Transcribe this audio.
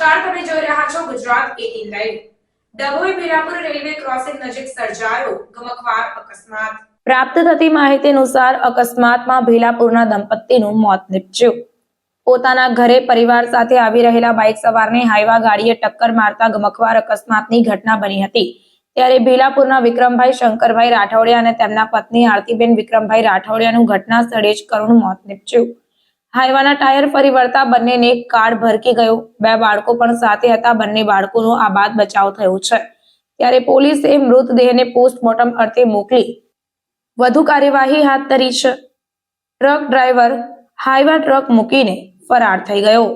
નમસ્કાર, તમે જોઈ રહ્યા છો Gujarat 18 live. Dabhoi Bhilapur railway crossing નજીક સર્જાયો ગમખ્વાર અકસ્માત। પ્રાપ્ત થતી માહિતી અનુસાર અકસ્માતમાં ભીલાપુરના દંપતીનું મોત નીપજ્યું। પોતાના ઘરે પરિવાર સાથે આવી રહેલા બાઇક સવારને હાઈવા ગાડીએ ટક્કર મારતા ગમખ્વાર અકસ્માતની ઘટના બની હતી। ત્યારે ભીલાપુરના વિક્રમભાઈ શંકરભાઈ રાઠોડિયા અને તેમના પત્ની આરતીબેન વિક્રમભાઈ રાઠોડિયાનું ઘટના સ્થળે જ કરુણ મોત નીપજ્યું। હાઈવાના ટાયર ફરી વળતા બંનેને કાળ ભરકી ગયો। બે બાળકો પણ સાથે હતા। બંને બાળકોનો આબાદ બચાવ થયો છે। ત્યારે પોલીસે મૃતદેહને પોસ્ટમોર્ટમ અર્થે મોકલી વધુ કાર્યવાહી હાથ ધરી છે। ટ્રક ડ્રાઈવર હાઈવા ટ્રક મૂકીને ફરાર થઈ ગયો।